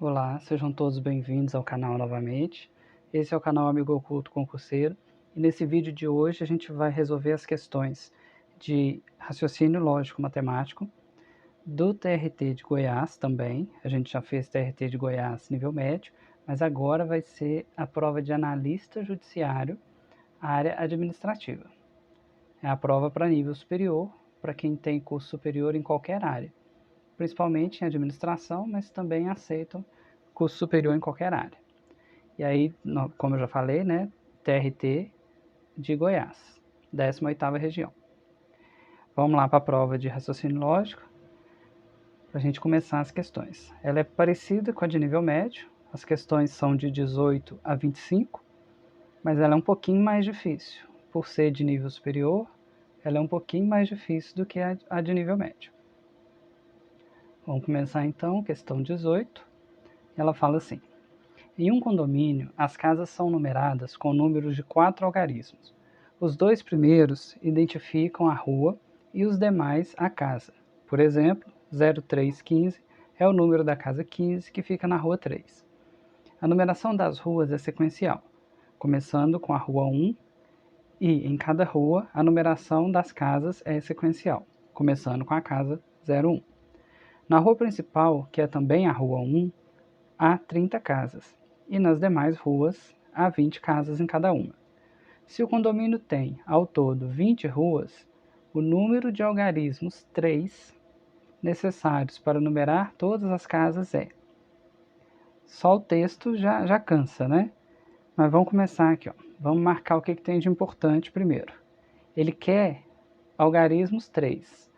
Olá, sejam todos bem-vindos ao canal novamente. Esse é o canal Amigo Oculto Concurseiro e nesse vídeo de hoje a gente vai resolver as questões de raciocínio lógico matemático do TRT de Goiás também. A gente já fez TRT de Goiás nível médio, mas agora vai ser a prova de analista judiciário, área administrativa. É a prova para nível superior, para quem tem curso superior em qualquer área, principalmente em administração, mas também aceitam curso superior em qualquer área. E aí, como eu já falei, né, TRT de Goiás, 18ª região. Vamos lá para a prova de raciocínio lógico, para a gente começar as questões. Ela é parecida com a de nível médio, as questões são de 18 a 25, mas ela é um pouquinho mais difícil. Por ser de nível superior, ela é um pouquinho mais difícil do que a de nível médio. Vamos começar então, questão 18. Ela fala assim: em um condomínio, as casas são numeradas com números de 4 algarismos. Os dois primeiros identificam a rua e os demais a casa. Por exemplo, 0315 é o número da casa 15, que fica na rua 3. A numeração das ruas é sequencial, começando com a rua 1, e em cada rua a numeração das casas é sequencial, começando com a casa 01. Na rua principal, que é também a rua 1, há 30 casas, e nas demais ruas há 20 casas em cada uma. Se o condomínio tem, ao todo, 20 ruas, o número de algarismos 3 necessários para numerar todas as casas é... Só o texto já cansa, né? Mas vamos começar aqui, ó. Vamos marcar o que tem de importante primeiro. Ele quer algarismos 3.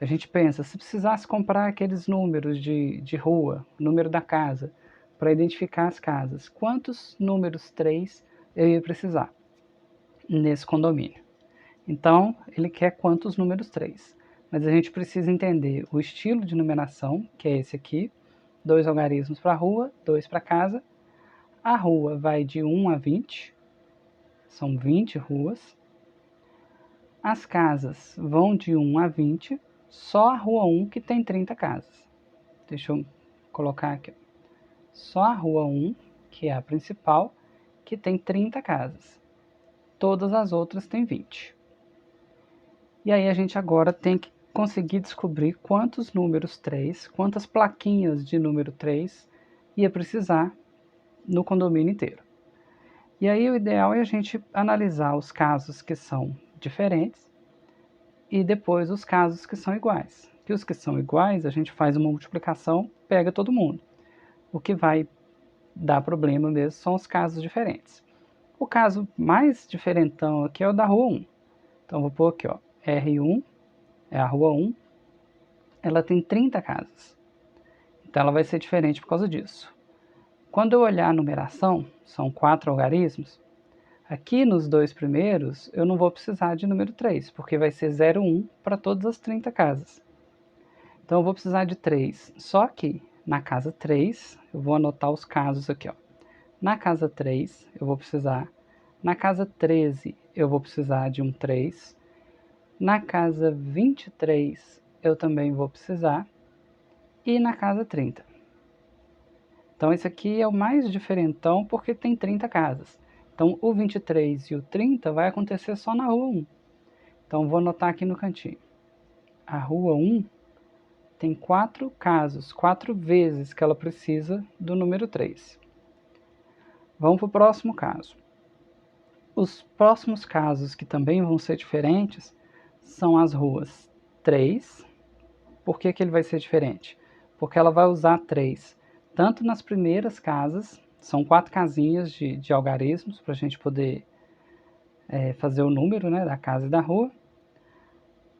A gente pensa, se precisasse comprar aqueles números de rua, número da casa, para identificar as casas, quantos números 3 eu ia precisar nesse condomínio? Então, ele quer quantos números 3. Mas a gente precisa entender o estilo de numeração, que é esse aqui, 2 algarismos para a rua, 2 para casa. A rua vai de 1 a 20, são 20 ruas. As casas vão de 1 a 20, só a rua 1 que tem 30 casas. Deixa eu colocar aqui. Só a rua 1, que é a principal, que tem 30 casas. Todas as outras têm 20. E aí a gente agora tem que conseguir descobrir quantos números 3, quantas plaquinhas de número 3 ia precisar no condomínio inteiro. E aí o ideal é a gente analisar os casos que são diferentes e depois os casos que são iguais. Que os que são iguais, a gente faz uma multiplicação, pega todo mundo. O que vai dar problema mesmo são os casos diferentes. O caso mais diferentão aqui é o da rua 1. Então vou pôr aqui, ó, R1 é a rua 1, ela tem 30 casas. Então ela vai ser diferente por causa disso. Quando eu olhar a numeração, são 4 algarismos, aqui nos dois primeiros eu não vou precisar de número 3, porque vai ser 01 para todas as 30 casas. Então eu vou precisar de 3, só que na casa 3, eu vou anotar os casos aqui, ó. Na casa 3 eu vou precisar, na casa 13 eu vou precisar de um 3, na casa 23 eu também vou precisar, e na casa 30. Então esse aqui é o mais diferentão porque tem 30 casas. Então o 23 e o 30 vai acontecer só na rua 1. Então vou anotar aqui no cantinho. A rua 1 tem 4 casos, 4 vezes que ela precisa do número 3. Vamos para o próximo caso. Os próximos casos que também vão ser diferentes são as ruas 3. Por que ele vai ser diferente? Porque ela vai usar 3 tanto nas primeiras casas, são 4 casinhas de algarismos para a gente poder fazer o número, né, da casa e da rua.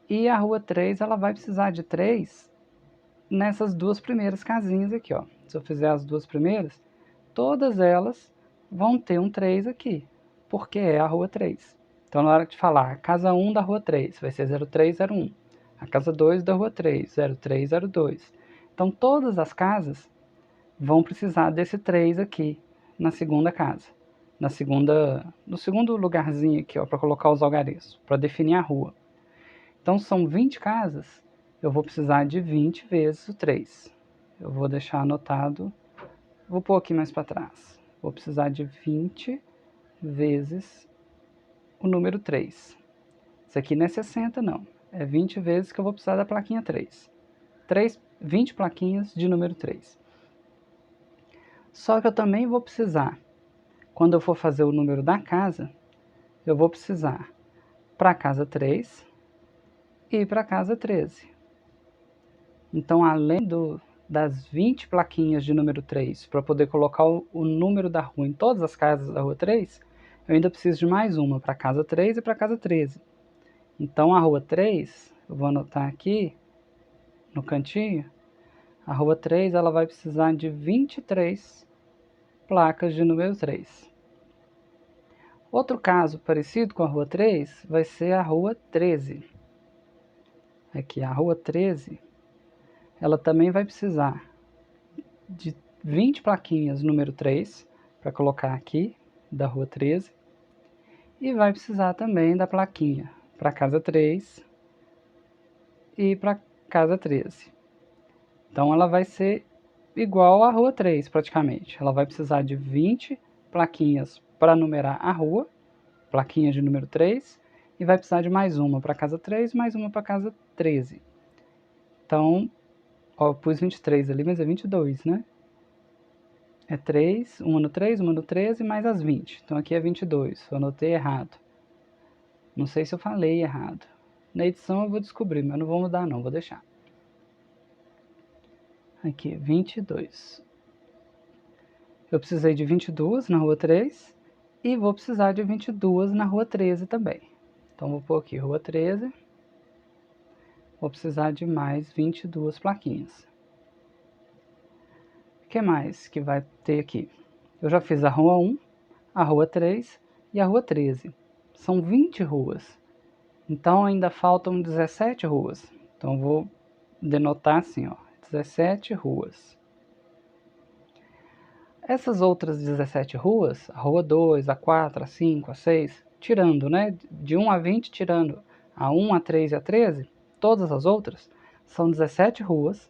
E a rua 3 ela vai precisar de 3 nessas duas primeiras casinhas aqui, ó. Se eu fizer as duas primeiras, todas elas vão ter um 3 aqui, porque é a rua 3. Então, na hora de falar a casa 1 da rua 3, vai ser 0301. A casa 2 da rua 3, 0302. Então, todas as casas vão precisar desse 3 aqui na segunda casa. No segundo lugarzinho aqui, ó, para colocar os algarismos, para definir a rua. Então, são 20 casas, eu vou precisar de 20 vezes o 3. Eu vou deixar anotado Vou pôr aqui mais para trás. Vou precisar de 20 vezes o número 3. Isso aqui não é 60 não, é 20 vezes que eu vou precisar da plaquinha 3. 20 plaquinhas de número 3. Só que eu também vou precisar, quando eu for fazer o número da casa, eu vou precisar para a casa 3 e para a casa 13. Então, além das 20 plaquinhas de número 3, para poder colocar o número da rua em todas as casas da rua 3, eu ainda preciso de mais uma para a casa 3 e para a casa 13. Então, a rua 3, eu vou anotar aqui no cantinho, a rua 3 ela vai precisar de 23 placas de número 3. Outro caso parecido com a rua 3 vai ser a rua 13. Aqui, a rua 13, ela também vai precisar de 20 plaquinhas número 3, para colocar aqui, da rua 13. E vai precisar também da plaquinha para a casa 3 e para a casa 13. Então, ela vai ser igual à rua 3, praticamente. Ela vai precisar de 20 plaquinhas para numerar a rua, plaquinha de número 3, e vai precisar de mais uma para a casa 3 e mais uma para a casa 13. Então, ó, eu pus 23 ali, mas é 22, né? É 3, uma no 3, uma no 13, mais as 20. Então, aqui é 22, eu anotei errado. Não sei se eu falei errado. Na edição eu vou descobrir, mas não vou mudar não, vou deixar. Aqui, 22. Eu precisei de 22 na rua 3 e vou precisar de 22 na rua 13 também. Então, vou pôr aqui rua 13. Vou precisar de mais 22 plaquinhas. O que mais que vai ter aqui? Eu já fiz a rua 1, a rua 3 e a rua 13. São 20 ruas. Então, ainda faltam 17 ruas. Então, vou denotar assim, ó, 17 ruas. Essas outras 17 ruas, a rua 2, a 4, a 5, a 6, tirando, né, de 1 a 20, tirando a 1, a 3 e a 13, todas as outras, são 17 ruas,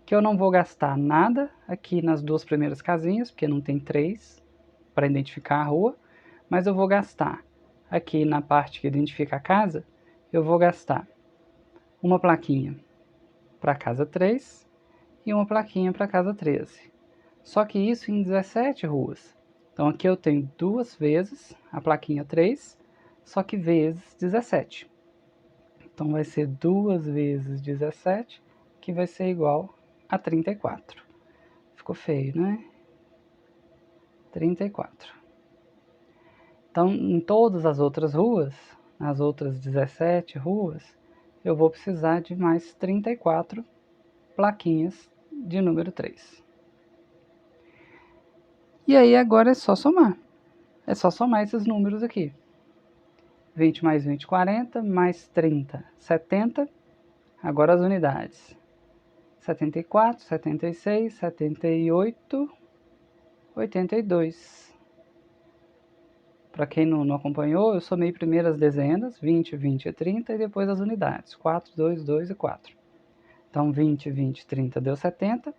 que eu não vou gastar nada aqui nas duas primeiras casinhas, porque não tem 3 para identificar a rua, mas eu vou gastar aqui na parte que identifica a casa, eu vou gastar uma plaquinha para a casa 3 e uma plaquinha para a casa 13. Só que isso em 17 ruas. Então aqui eu tenho duas vezes a plaquinha 3, só que vezes 17. Então vai ser 2 vezes 17, que vai ser igual a 34. Ficou feio, né? 34. Então, em todas as outras ruas, as outras 17 ruas, eu vou precisar de mais 34 plaquinhas de número 3. E aí agora é só somar. É só somar esses números aqui. 20 mais 20, 40, mais 30, 70. Agora as unidades. 74, 76, 78, 82. Para quem não acompanhou, eu somei primeiro as dezenas, 20, 20 e 30, e depois as unidades, 4, 2, 2 e 4. Então, 20, 20, 30 deu 70,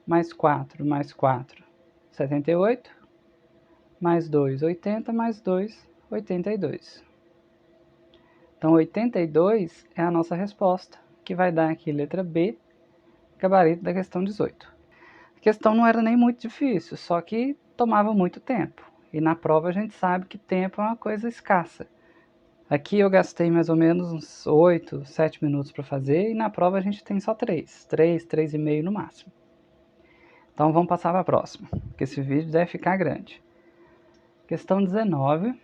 mais 4, 78, mais 2, 80, mais 2, 82. Então, 82 é a nossa resposta, que vai dar aqui letra B, gabarito da questão 18. A questão não era nem muito difícil, só que tomava muito tempo. E na prova a gente sabe que tempo é uma coisa escassa. Aqui eu gastei mais ou menos uns 8, 7 minutos para fazer, e na prova a gente tem só 3, 3,5 no máximo. Então vamos passar para a próxima, porque esse vídeo deve ficar grande. Questão 19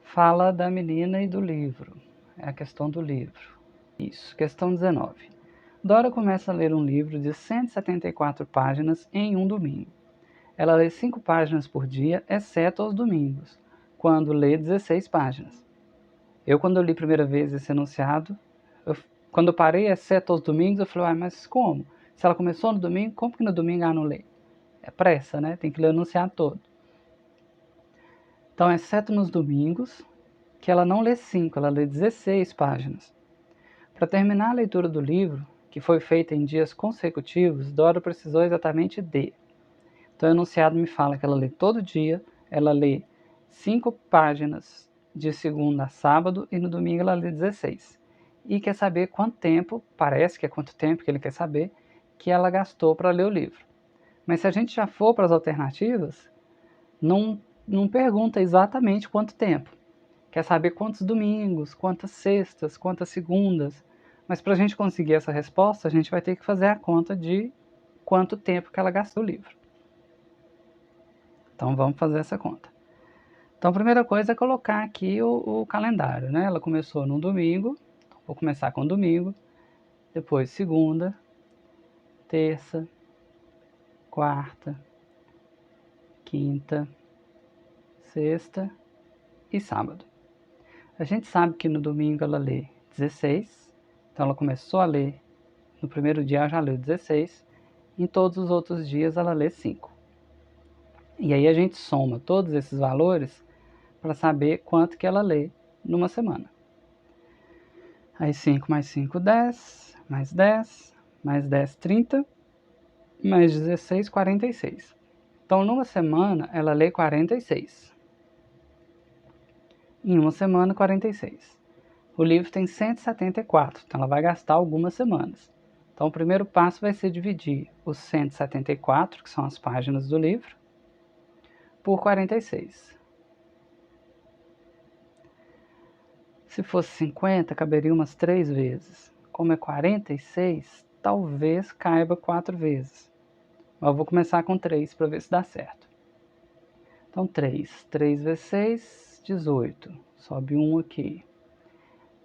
fala da menina e do livro. É a questão do livro. Isso, questão 19. Dora começa a ler um livro de 174 páginas em um domingo. Ela lê 5 páginas por dia, exceto aos domingos, quando lê 16 páginas. Quando eu li a primeira vez esse enunciado, quando eu parei, exceto aos domingos, eu falei, mas como? Se ela começou no domingo, como que no domingo ela não lê? É pressa, né? Tem que ler o enunciado todo. Então, exceto nos domingos, que ela não lê 5, ela lê 16 páginas. Para terminar a leitura do livro, que foi feita em dias consecutivos, Dora precisou exatamente de. Então o enunciado me fala que ela lê todo dia, ela lê 5 páginas de segunda a sábado e no domingo ela lê 16. E quer saber quanto tempo, parece que é quanto tempo que ele quer saber, que ela gastou para ler o livro. Mas se a gente já for para as alternativas, não pergunta exatamente quanto tempo. Quer saber quantos domingos, quantas sextas, quantas segundas. Mas para a gente conseguir essa resposta, a gente vai ter que fazer a conta de quanto tempo que ela gastou o livro. Então vamos fazer essa conta. Então a primeira coisa é colocar aqui o calendário, né? Ela começou no domingo, vou começar com domingo, depois segunda, terça, quarta, quinta, sexta e sábado. A gente sabe que no domingo ela lê 16, então ela começou a ler, no primeiro dia ela já leu 16, em todos os outros dias ela lê 5. E aí a gente soma todos esses valores para saber quanto que ela lê numa semana. Aí 5 mais 5, 10, mais 10, mais 10, 30, mais 16, 46. Então numa semana ela lê 46. Em uma semana, 46. O livro tem 174, então ela vai gastar algumas semanas. Então o primeiro passo vai ser dividir os 174, que são as páginas do livro, por 46. Se fosse 50, caberia umas 3 vezes. Como é 46, talvez caiba 4 vezes. Mas eu vou começar com 3 para ver se dá certo. Então 3. 3 vezes 6, 18. Sobe 1 aqui.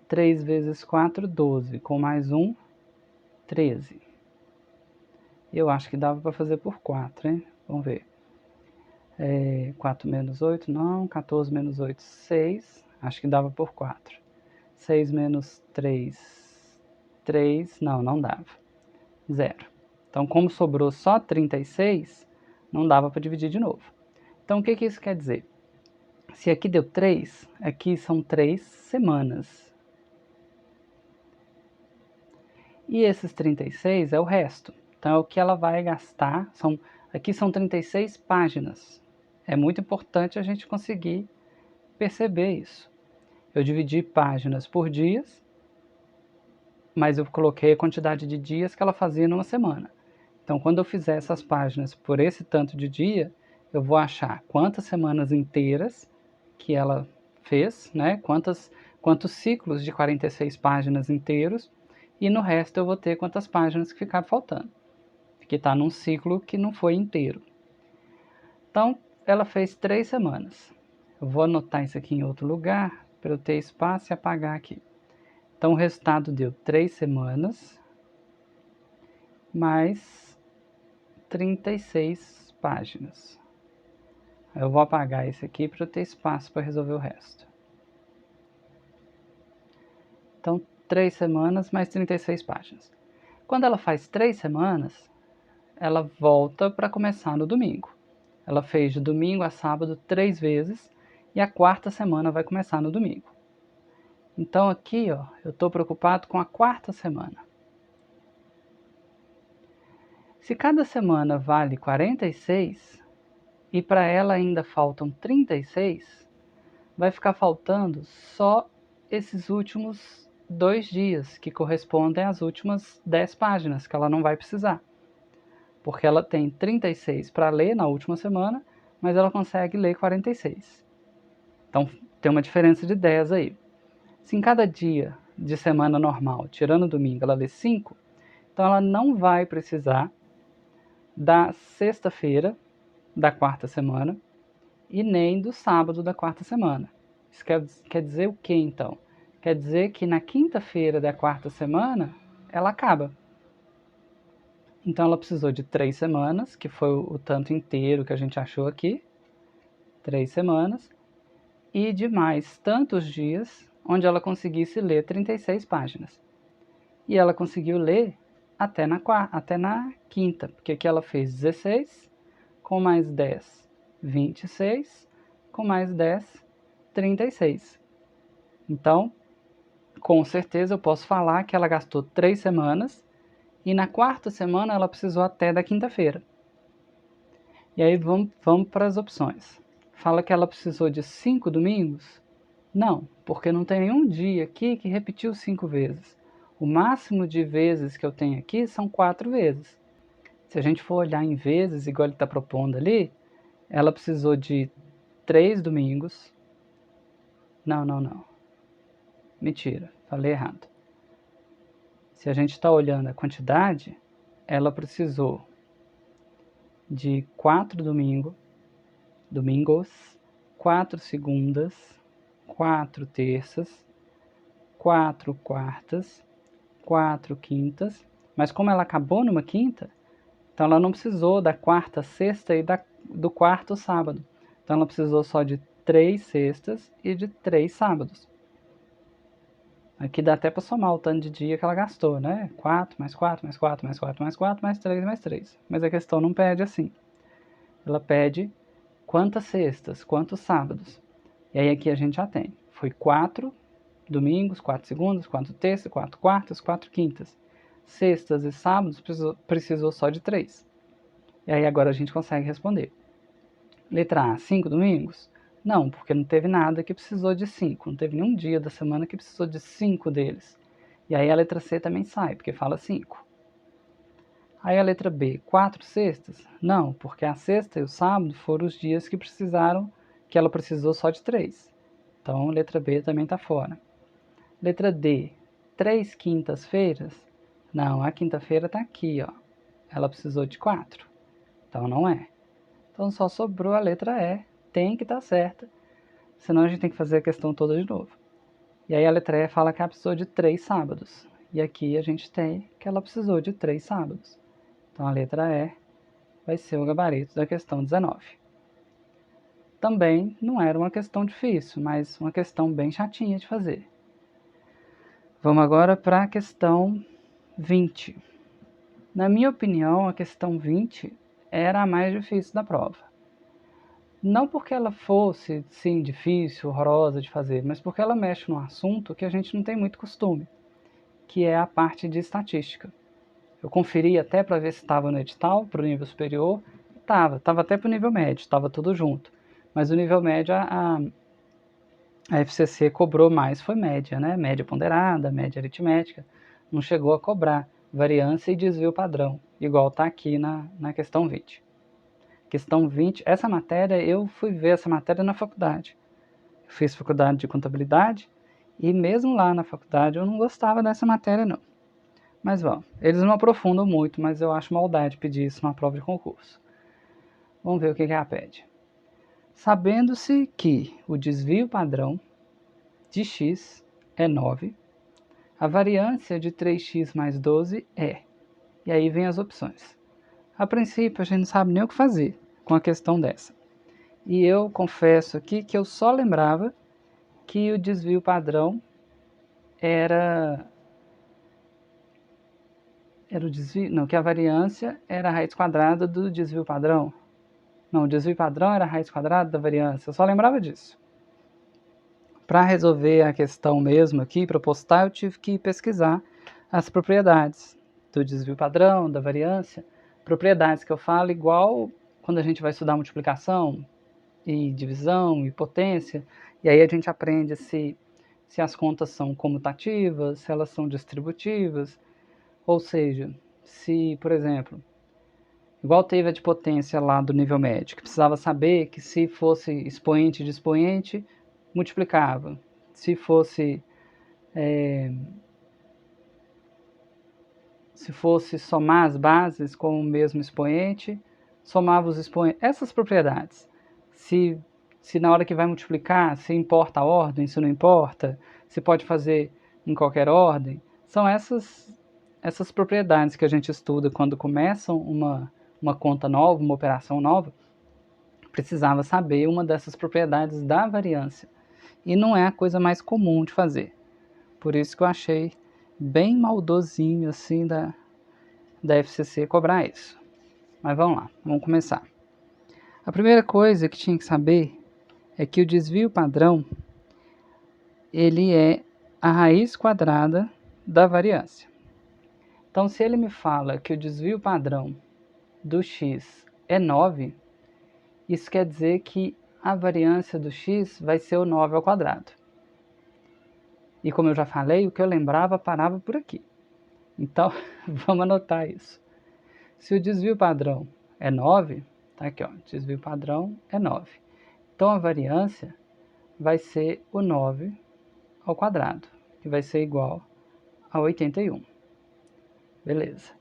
3 vezes 4, 12. Com mais 1, 13. Eu acho que dava para fazer por 4, hein? Vamos ver. 4 menos 8, não. 14 menos 8, 6. Acho que dava por 4. 6 menos 3, 3. Não dava. 0. Então, como sobrou só 36, não dava para dividir de novo. Então, o que isso quer dizer? Se aqui deu 3, aqui são 3 semanas. E esses 36 é o resto. Então, é o que ela vai gastar. Aqui são 36 páginas. É muito importante a gente conseguir perceber isso. Eu dividi páginas por dias, mas eu coloquei a quantidade de dias que ela fazia numa semana. Então, quando eu fizer essas páginas por esse tanto de dia, eu vou achar quantas semanas inteiras que ela fez, né? Quantos ciclos de 46 páginas inteiros, e no resto eu vou ter quantas páginas que ficaram faltando, que está num ciclo que não foi inteiro. Então, ela fez 3 semanas. Eu vou anotar isso aqui em outro lugar, para eu ter espaço e apagar aqui. Então, o resultado deu 3 semanas, mais 36 páginas. Eu vou apagar esse aqui para eu ter espaço para resolver o resto. Então, 3 semanas mais 36 páginas. Quando ela faz 3 semanas, ela volta para começar no domingo. Ela fez de domingo a sábado 3 vezes e a quarta semana vai começar no domingo. Então aqui, ó, eu estou preocupado com a quarta semana. Se cada semana vale 46 e para ela ainda faltam 36, vai ficar faltando só esses últimos 2 dias, que correspondem às últimas 10 páginas, que ela não vai precisar. Porque ela tem 36 para ler na última semana, mas ela consegue ler 46. Então tem uma diferença de 10 aí. Se em cada dia de semana normal, tirando o domingo, ela lê 5, então ela não vai precisar da sexta-feira da quarta semana e nem do sábado da quarta semana. Isso quer dizer o que então? Quer dizer que na quinta-feira da quarta semana ela acaba. Então ela precisou de 3 semanas, que foi o tanto inteiro que a gente achou aqui, 3 semanas, e de mais tantos dias onde ela conseguisse ler 36 páginas. E ela conseguiu ler até na quinta, porque aqui ela fez 16, com mais 10, 26, com mais 10, 36. Então, com certeza eu posso falar que ela gastou 3 semanas E na quarta semana ela precisou até da quinta-feira. E aí vamos para as opções. Fala que ela precisou de 5 domingos? Não, porque não tem nenhum dia aqui que repetiu 5 vezes. O máximo de vezes que eu tenho aqui são 4 vezes. Se a gente for olhar em vezes, igual ele está propondo ali, ela precisou de 3 domingos. Não. Mentira, falei errado. Se a gente está olhando a quantidade, ela precisou de 4 domingos, 4 segundas, 4 terças, 4 quartas, 4 quintas, mas como ela acabou numa quinta, então ela não precisou da quarta sexta e do quarto sábado. Então ela precisou só de 3 sextas e de 3 sábados. Aqui dá até para somar o tanto de dia que ela gastou, né? 4 mais 4 mais 4 mais 4 mais 4 mais 3 mais 3. Mas a questão não pede assim. Ela pede quantas sextas, quantos sábados. E aí aqui a gente já tem. Foi 4 domingos, 4 segundas, 4 terças, 4 quartas, 4 quintas. Sextas e sábados precisou só de 3. E aí agora a gente consegue responder. Letra A, 5 domingos? Não, porque não teve nada que precisou de 5. Não teve nenhum dia da semana que precisou de 5 deles. E aí a letra C também sai, porque fala 5. Aí a letra B, 4 sextas? Não, porque a sexta e o sábado foram os dias que ela precisou só de 3. Então a letra B também está fora. Letra D, 3 quintas-feiras? Não, a quinta-feira está aqui, ó. Ela precisou de 4. Então não é. Então só sobrou a letra E, tem que estar certa, senão a gente tem que fazer a questão toda de novo. E aí a letra E fala que ela precisou de 3 sábados. E aqui a gente tem que ela precisou de 3 sábados. Então a letra E vai ser o gabarito da questão 19. Também não era uma questão difícil, mas uma questão bem chatinha de fazer. Vamos agora para a questão 20. Na minha opinião, a questão 20 era a mais difícil da prova. Não porque ela fosse, sim, difícil, horrorosa de fazer, mas porque ela mexe num assunto que a gente não tem muito costume, que é a parte de estatística. Eu conferi até para ver se estava no edital, para o nível superior. Estava até para o nível médio, estava tudo junto. Mas o nível médio, a FCC cobrou mais, foi média, né? Média ponderada, média aritmética. Não chegou a cobrar variância e desvio padrão, igual está aqui na questão 20. Questão 20, essa matéria, eu fui ver essa matéria na faculdade. Eu fiz faculdade de contabilidade e mesmo lá na faculdade eu não gostava dessa matéria não. Mas vamos, eles não aprofundam muito, mas eu acho maldade pedir isso numa prova de concurso. Vamos ver o que ela pede. Sabendo-se que o desvio padrão de x é 9, a variância de 3x mais 12 é... E aí vem as opções. A princípio a gente não sabe nem o que fazer com a questão dessa. E eu confesso aqui que eu só lembrava que o desvio padrão era o desvio, não, que a variância era a raiz quadrada do desvio padrão. Não, o desvio padrão era a raiz quadrada da variância, eu só lembrava disso. Para resolver a questão mesmo aqui, para postar, eu tive que pesquisar as propriedades do desvio padrão, da variância, propriedades que eu falo igual quando a gente vai estudar multiplicação, e divisão e potência, e aí a gente aprende se as contas são comutativas, se elas são distributivas, ou seja, se, por exemplo, igual teve a de potência lá do nível médio, que precisava saber que se fosse expoente de expoente, multiplicava. Se fosse somar as bases com o mesmo expoente, somava os expoentes. Essas propriedades. Se na hora que vai multiplicar, se importa a ordem, se não importa, se pode fazer em qualquer ordem. São essas propriedades que a gente estuda quando começa uma conta nova, uma operação nova. Precisava saber uma dessas propriedades da variância. E não é a coisa mais comum de fazer. Por isso que eu achei bem maldosinho assim da FCC cobrar isso. Mas vamos lá, vamos começar. A primeira coisa que tinha que saber é que o desvio padrão ele é a raiz quadrada da variância. Então, se ele me fala que o desvio padrão do x é 9, isso quer dizer que a variância do x vai ser o 9 ao quadrado. E como eu já falei, o que eu lembrava parava por aqui. Então, vamos anotar isso. Se o desvio padrão é 9, tá aqui, ó, desvio padrão é 9. Então, a variância vai ser o 9 ao quadrado, que vai ser igual a 81. Beleza.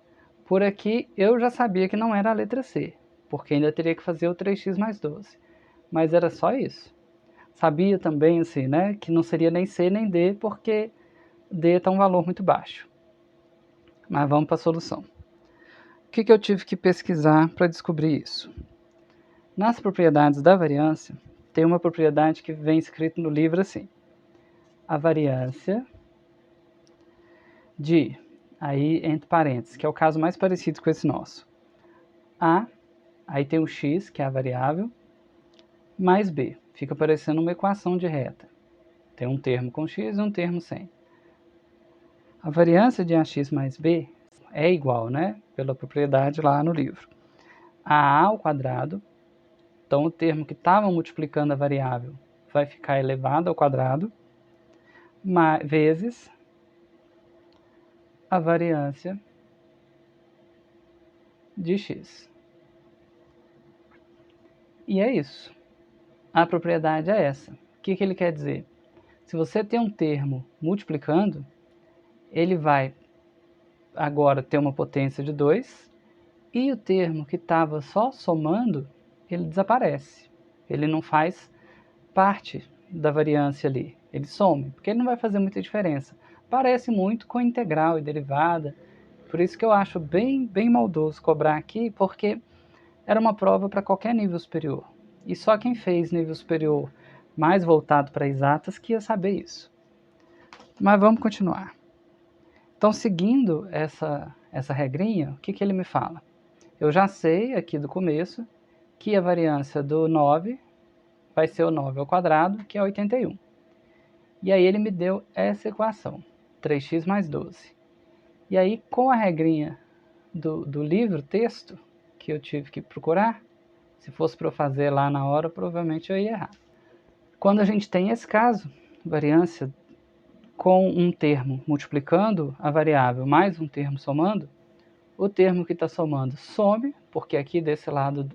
Por aqui, eu já sabia que não era a letra C, porque ainda teria que fazer o 3x mais 12. Mas era só isso. Sabia também, assim, né, que não seria nem C nem D, porque D está um valor muito baixo. Mas vamos para a solução. O que eu tive que pesquisar para descobrir isso? Nas propriedades da variância, tem uma propriedade que vem escrito no livro assim: a variância de, aí entre parênteses, que é o caso mais parecido com esse nosso, A, aí tem o x, que é a variável, mais B. Fica parecendo uma equação de reta. Tem um termo com x e um termo sem. A variância de ax mais b é igual, né, pela propriedade lá no livro, a ao quadrado. Então, o termo que estava multiplicando a variável vai ficar elevado ao quadrado, vezes a variância de x. E é isso. A propriedade é essa. O que ele quer dizer? Se você tem um termo multiplicando, ele vai agora ter uma potência de 2, e o termo que estava só somando, ele desaparece. Ele não faz parte da variância ali. Ele some, porque ele não vai fazer muita diferença. Parece muito com integral e derivada. Por isso que eu acho bem maldoso cobrar aqui, porque era uma prova para qualquer nível superior. E só quem fez nível superior mais voltado para exatas que ia saber isso. Mas vamos continuar. Então, seguindo essa regrinha, o que ele me fala? Eu já sei aqui do começo que a variância do 9 vai ser o 9 ao quadrado, que é 81. E aí ele me deu essa equação, 3x mais 12. E aí, com a regrinha do livro, texto, que eu tive que procurar, se fosse para eu fazer lá na hora, provavelmente eu ia errar. Quando a gente tem esse caso, variância com um termo multiplicando a variável mais um termo somando, o termo que está somando some, porque aqui desse lado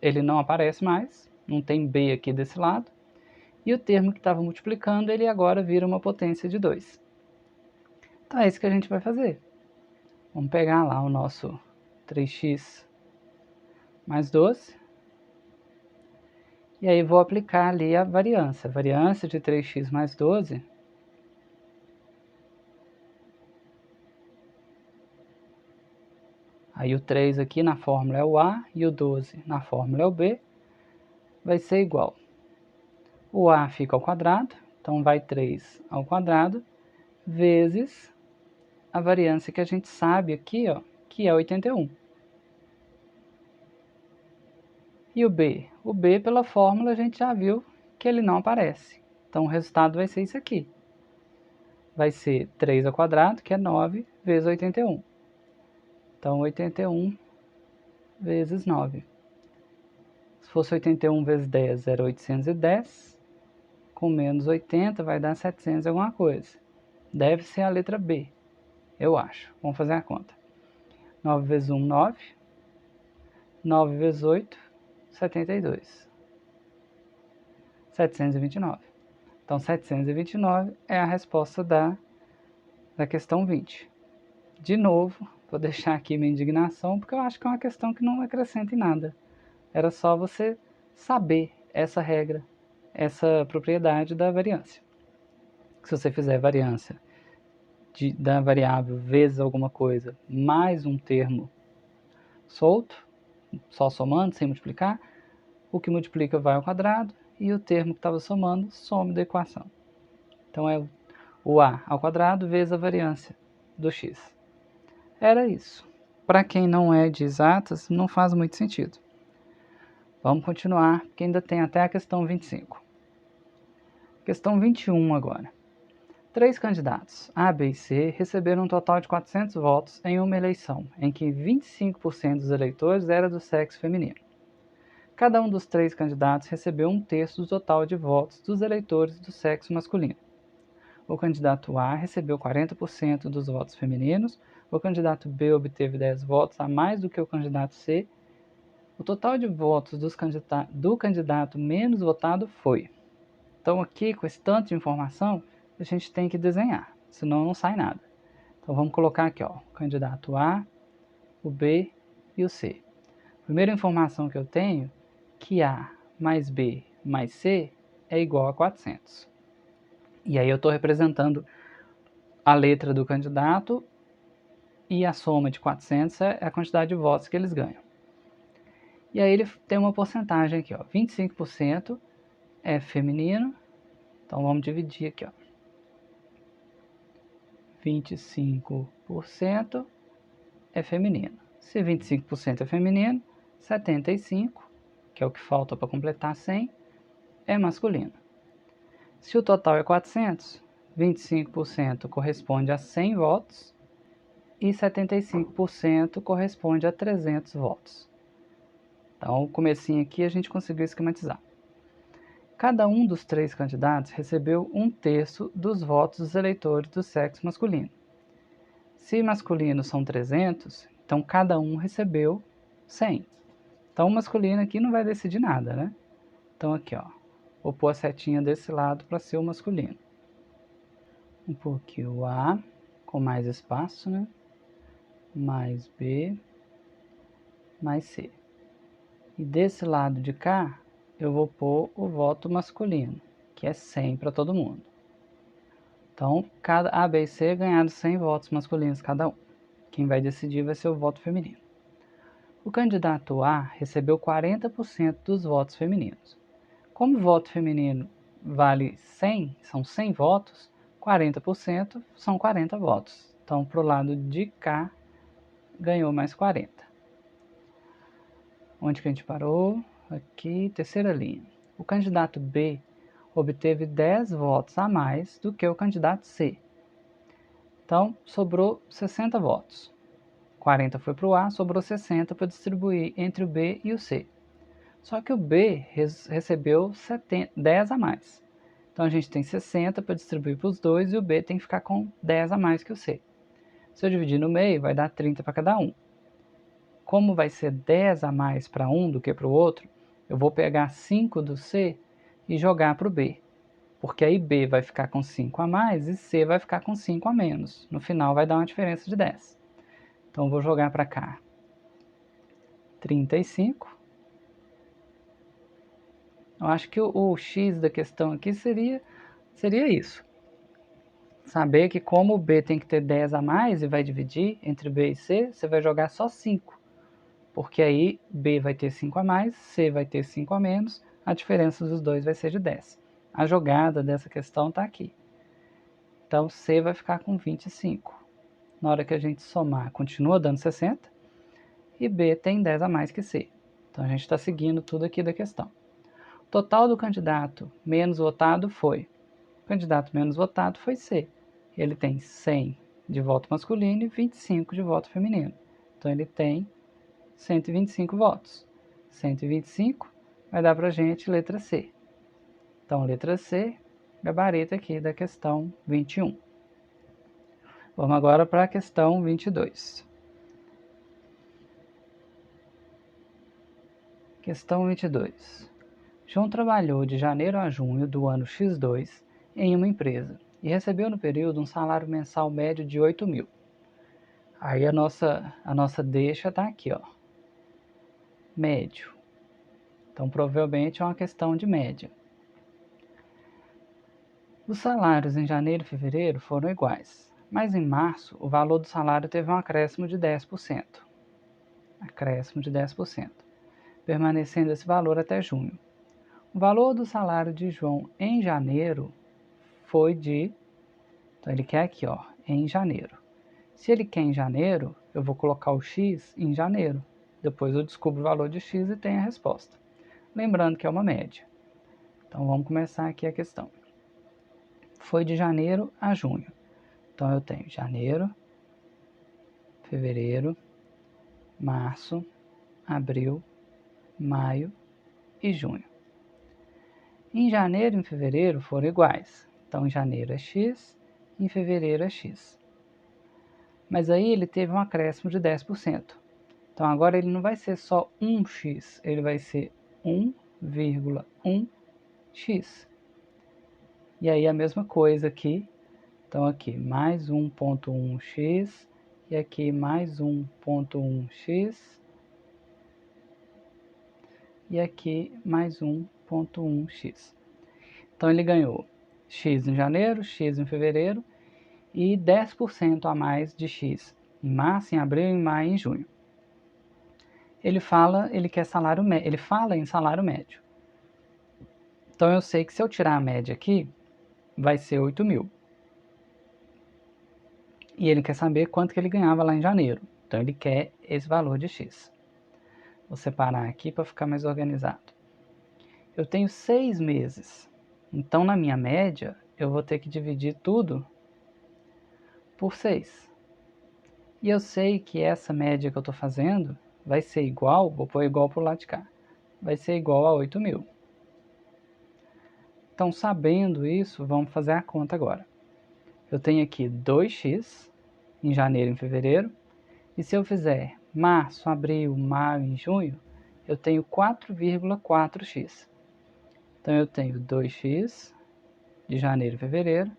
ele não aparece mais, não tem B aqui desse lado, e o termo que estava multiplicando, ele agora vira uma potência de 2. Então é isso que a gente vai fazer. Vamos pegar lá o nosso 3x mais 12, e aí vou aplicar ali a variância. A variância de 3x mais 12 aí o 3 aqui na fórmula é o A e o 12 na fórmula é o B, vai ser igual. O A fica ao quadrado, então vai 3 ao quadrado, vezes a variância que a gente sabe aqui, ó, que é 81. E o B? O B, pela fórmula, a gente já viu que ele não aparece. Então, o resultado vai ser isso aqui. Vai ser 3 ao quadrado, que é 9, vezes 81. Então, 81 vezes 9. Se fosse 81 vezes 10, era 810. Com menos 80 vai dar 700 alguma coisa. Deve ser a letra B, eu acho. Vamos fazer a conta. 9 vezes 1, 9. 9 vezes 8, 72. 729. Então, 729 é a resposta da questão 20. De novo, vou deixar aqui minha indignação, porque eu acho que é uma questão que não acrescenta em nada. Era só você saber essa regra, essa propriedade da variância. Se você fizer variância da variável vezes alguma coisa, mais um termo solto, só somando, sem multiplicar, o que multiplica vai ao quadrado, e o termo que estava somando some da equação. Então, é o A ao quadrado vezes a variância do x. Era isso. Para quem não é de exatas, não faz muito sentido. Vamos continuar, porque ainda tem até a questão 25. Questão 21 agora. Três candidatos, A, B e C, receberam um total de 400 votos em uma eleição, em que 25% dos eleitores era do sexo feminino. Cada um dos três candidatos recebeu um terço do total de votos dos eleitores do sexo masculino. O candidato A recebeu 40% dos votos femininos, o candidato B obteve 10 votos a mais do que o candidato C. O total de votos do candidato menos votado foi. Então aqui, com esse tanto de informação, a gente tem que desenhar, senão não sai nada. Então vamos colocar aqui, ó, o candidato A, o B e o C. Primeira informação que eu tenho, que A mais B mais C é igual a 400. E aí eu estou representando a letra do candidato e a soma de 400 é a quantidade de votos que eles ganham. E aí ele tem uma porcentagem aqui, ó, 25% é feminino, então vamos dividir aqui, ó. 25% é feminino. Se 25% é feminino, 75, que é o que falta para completar 100, é masculino. Se o total é 400, 25% corresponde a 100 votos e 75% corresponde a 300 votos. Então, o comecinho aqui a gente conseguiu esquematizar. Cada um dos três candidatos recebeu um terço dos votos dos eleitores do sexo masculino. Se masculinos são 300, então cada um recebeu 100. Então o masculino aqui não vai decidir nada, né? Então aqui, ó, vou pôr a setinha desse lado para ser o masculino. Um pouquinho o A, com mais espaço, né? Mais B, mais C. E desse lado de cá, eu vou pôr o voto masculino, que é 100 para todo mundo. Então, cada A, B e C ganharam 100 votos masculinos cada um. Quem vai decidir vai ser o voto feminino. O candidato A recebeu 40% dos votos femininos. Como o voto feminino vale 100, são 100 votos, 40% são 40 votos. Então, para o lado de cá, ganhou mais 40. Onde que a gente parou? Aqui, terceira linha. O candidato B obteve 10 votos a mais do que o candidato C. Então, sobrou 60 votos. 40 foi para o A, sobrou 60 para distribuir entre o B e o C. Só que o B recebeu 10 a mais. Então a gente tem 60 para distribuir para os dois e o B tem que ficar com 10 a mais que o C. Se eu dividir no meio, vai dar 30 para cada um. Como vai ser 10 a mais para um do que para o outro, eu vou pegar 5 do C e jogar para o B. Porque aí B vai ficar com 5 a mais e C vai ficar com 5 a menos. No final vai dar uma diferença de 10. Então eu vou jogar para cá 35. Eu acho que o X da questão aqui seria isso. Saber que como o B tem que ter 10 a mais e vai dividir entre B e C, você vai jogar só 5. Porque aí B vai ter 5 a mais, C vai ter 5 a menos, a diferença dos dois vai ser de 10. A jogada dessa questão está aqui. Então C vai ficar com 25. Na hora que a gente somar, continua dando 60. E B tem 10 a mais que C. Então a gente está seguindo tudo aqui da questão. O total do candidato menos votado foi. O candidato menos votado foi C. Ele tem 100 de voto masculino e 25 de voto feminino. Então ele tem 125 votos. 125 vai dar para a gente letra C. Então letra C, gabarito aqui da questão 21. Vamos agora para a questão 22. Questão 22. João trabalhou de janeiro a junho do ano X2 em uma empresa e recebeu no período um salário mensal médio de 8.000. Aí a nossa deixa está aqui, ó. Médio. Então provavelmente é uma questão de média. Os salários em janeiro e fevereiro foram iguais, mas em março o valor do salário teve um acréscimo de 10%. Acréscimo de 10%, permanecendo esse valor até junho. O valor do salário de João em janeiro foi de... Então ele quer aqui, ó, em janeiro. Se ele quer em janeiro, eu vou colocar o X em janeiro. Depois eu descubro o valor de X e tenho a resposta. Lembrando que é uma média. Então vamos começar aqui a questão. foi de janeiro a junho. Então, eu tenho janeiro, fevereiro, março, abril, maio e junho. Em janeiro e em fevereiro foram iguais. Então, em janeiro é x, em fevereiro é x. Mas aí ele teve um acréscimo de 10%. Então, agora ele não vai ser só 1x, ele vai ser 1,1x. E aí a mesma coisa aqui. Então, aqui mais 1,1x e aqui mais 1,1x. E aqui mais 1,1x. Então, ele ganhou x em janeiro, x em fevereiro e 10% a mais de x em março, em abril, em maio e em junho. Ele fala em salário médio. Então, eu sei que se eu tirar a média aqui, vai ser 8.000. E ele quer saber quanto que ele ganhava lá em janeiro. Então, ele quer esse valor de x. Vou separar aqui para ficar mais organizado. Eu tenho 6 meses. Então, na minha média, eu vou ter que dividir tudo por 6. E eu sei que essa média que eu estou fazendo vai ser igual, vou pôr igual para o lado de cá, vai ser igual a 8.000. Então, sabendo isso, vamos fazer a conta agora. Eu tenho aqui 2x em janeiro e em fevereiro. E se eu fizer março, abril, maio e junho, eu tenho 4,4x. Então, eu tenho 2x de janeiro e fevereiro,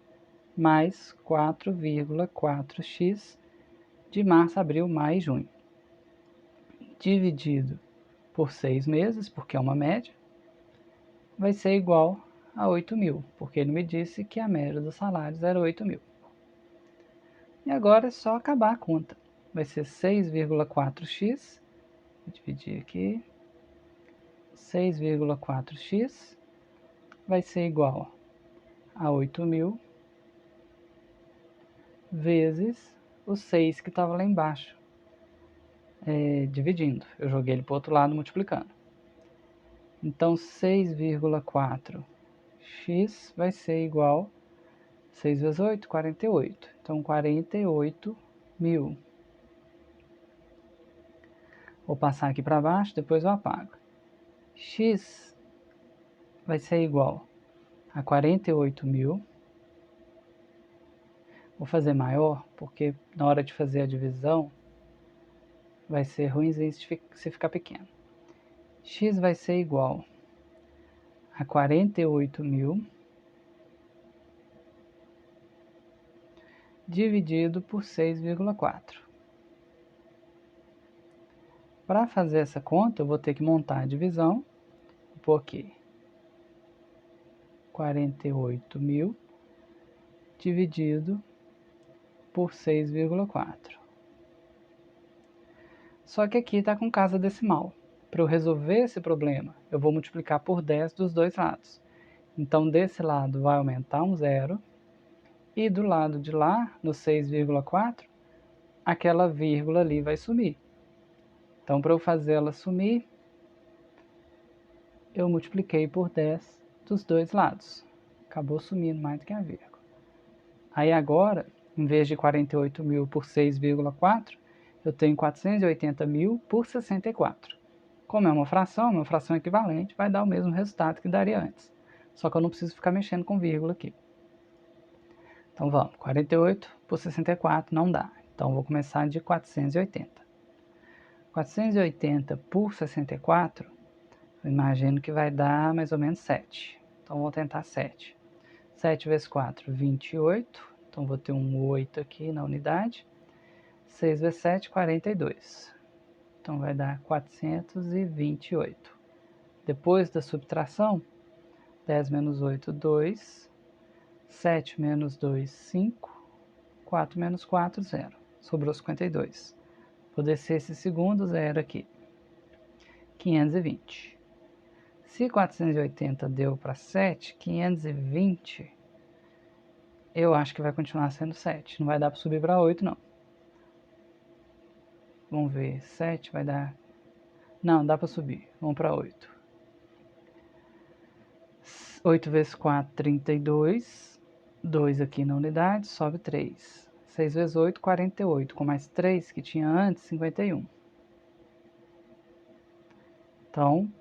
mais 4,4x de março, abril, maio e junho. Dividido por 6 meses, porque é uma média, vai ser igual a 8.000, porque ele me disse que a média dos salários era 8.000. E agora é só acabar a conta. Vai ser 6,4x, vou dividir aqui, 6,4x vai ser igual a 8.000 vezes o 6 que estava lá embaixo, dividindo. Eu joguei ele para o outro lado multiplicando. Então, 6,4x vai ser igual a 6 vezes 8, 48. Então, 48.000. Vou passar aqui para baixo, depois eu apago. X vai ser igual a 48.000. Vou fazer maior, porque na hora de fazer a divisão, vai ser ruim se ficar pequeno. X vai ser igual a 48.000 dividido por 6,4. Para fazer essa conta, eu vou ter que montar a divisão. Vou pôr aqui 48.000 dividido por 6,4. Só que aqui está com casa decimal. Para eu resolver esse problema, eu vou multiplicar por 10 dos dois lados. Então, desse lado vai aumentar um zero. E do lado de lá, no 6,4, aquela vírgula ali vai sumir. Então, para eu fazer ela sumir, eu multipliquei por 10 dos dois lados. Acabou sumindo mais do que a vírgula. Aí agora, em vez de 48.000 por 6,4, eu tenho 480.000 por 64. Como é uma fração equivalente, vai dar o mesmo resultado que daria antes. Só que eu não preciso ficar mexendo com vírgula aqui. Então vamos, 48 por 64 não dá. Então vou começar de 480. 480 por 64, eu imagino que vai dar mais ou menos 7. Então vou tentar 7. 7 vezes 4, 28. Então vou ter um 8 aqui na unidade. 6 vezes 7, 42. Então vai dar 428. Depois da subtração, 10 menos 8, 2. 7 menos 2, 5. 4 menos 4, 0. Sobrou 52. Vou descer esse segundo zero aqui. 520. Se 480 deu para 7, 520, eu acho que vai continuar sendo 7. Não vai dar para subir para 8, não. Vamos ver. 7 vai dar... Não, dá para subir. Vamos para 8. 8 vezes 4, 32. 2 aqui na unidade, sobe 3. 6 vezes 8, 48. Com mais 3 que tinha antes, 51. Então,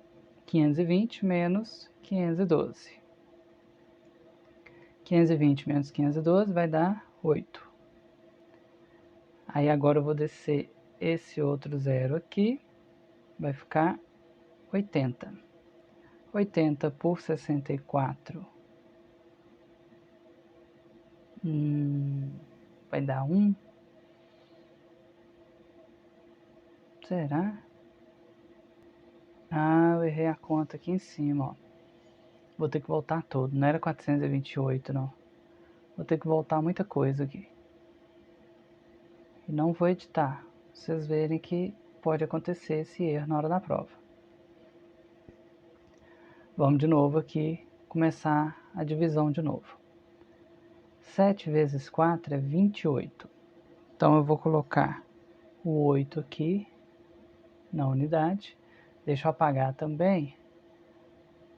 520 menos 512. 520 menos 512 vai dar 8. Aí agora eu vou descer esse outro zero aqui, vai ficar 80. 80 por 64 vai dar 1. Será? Ah, eu errei a conta aqui em cima, ó. Vou ter que voltar todo, não era 428 não. Vou ter que voltar muita coisa aqui. E não vou editar, pra vocês verem que pode acontecer esse erro na hora da prova. Vamos de novo aqui, começar a divisão de novo. 7 vezes 4 é 28. Então eu vou colocar o 8 aqui na unidade. Deixa eu apagar também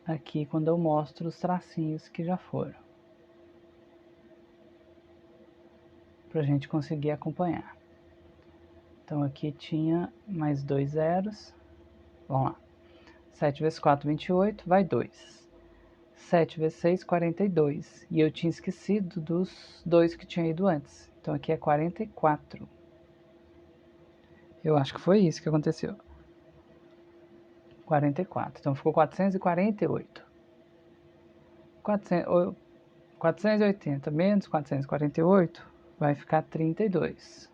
aqui quando eu mostro os tracinhos que já foram, para a gente conseguir acompanhar. Então aqui tinha mais 2 zeros. Vamos lá. 7 vezes 4, 28, vai 2. 7 vezes 6, 42. E eu tinha esquecido dos 2 que tinha ido antes. Então aqui é 44. Eu acho que foi isso que aconteceu. 44. Então ficou 448. 480 menos 448 vai ficar 32.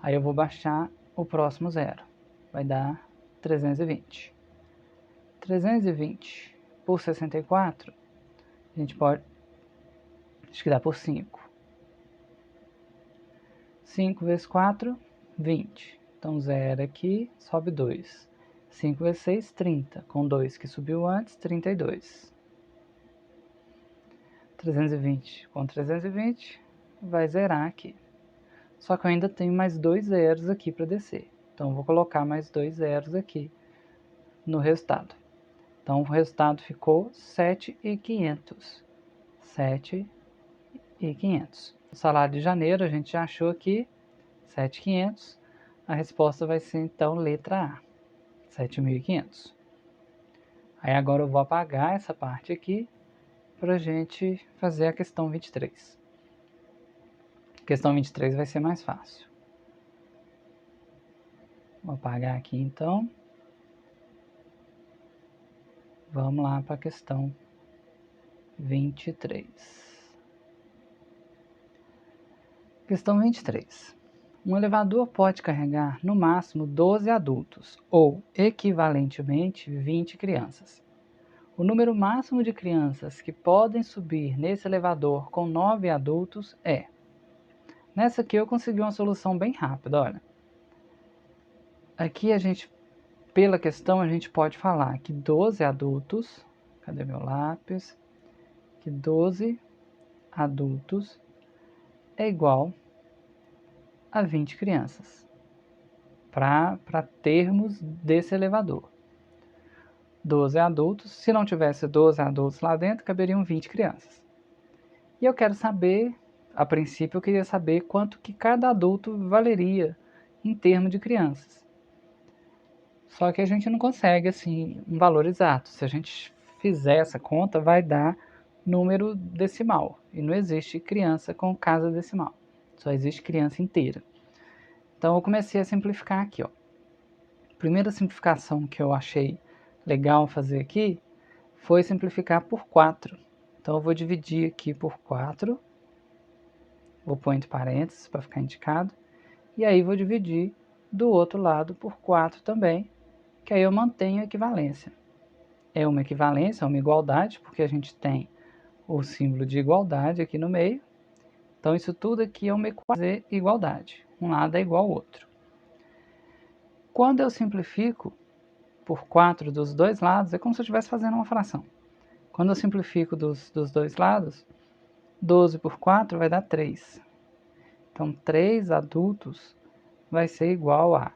Aí eu vou baixar o próximo zero. Vai dar 320. 320 por 64, a gente pode... Acho que dá por 5. 5 vezes 4, 20. Então 0 aqui, sobe 2. 5 vezes 6, 30. Com 2 que subiu antes, 32. 320 com 320 vai zerar aqui. Só que eu ainda tenho mais 2 zeros aqui para descer. Então eu vou colocar mais 2 zeros aqui no resultado. Então o resultado ficou 7.500. 7.500. O salário de janeiro a gente já achou aqui, 7.500. A resposta vai ser então letra A, 7.500. Aí agora eu vou apagar essa parte aqui para a gente fazer a questão 23. A questão 23 vai ser mais fácil. Vou apagar aqui então. Vamos lá para a questão 23. Questão 23. Um elevador pode carregar no máximo 12 adultos, ou, equivalentemente, 20 crianças. O número máximo de crianças que podem subir nesse elevador com 9 adultos é... Nessa aqui eu consegui uma solução bem rápida, olha. Aqui a gente, pela questão, a gente pode falar que 12 adultos... Cadê meu lápis? Que 12 adultos é igual a 20 crianças, para termos desse elevador. 12 adultos, se não tivesse 12 adultos lá dentro, caberiam 20 crianças. E eu quero saber, a princípio eu queria saber quanto que cada adulto valeria em termos de crianças. Só que a gente não consegue assim um valor exato. Se a gente fizer essa conta, vai dar número decimal. E não existe criança com casa decimal. Só existe criança inteira. Então eu comecei a simplificar aqui, ó. A primeira simplificação que eu achei legal fazer aqui foi simplificar por 4. Então eu vou dividir aqui por 4. Vou pôr entre parênteses para ficar indicado. E aí vou dividir do outro lado por 4 também, que aí eu mantenho a equivalência. É uma equivalência, é uma igualdade, porque a gente tem o símbolo de igualdade aqui no meio. Então isso tudo aqui é uma igualdade. Um lado é igual ao outro. Quando eu simplifico por 4 dos dois lados, é como se eu estivesse fazendo uma fração. Quando eu simplifico dos dois lados, 12 por 4 vai dar 3. Então 3 adultos vai ser igual a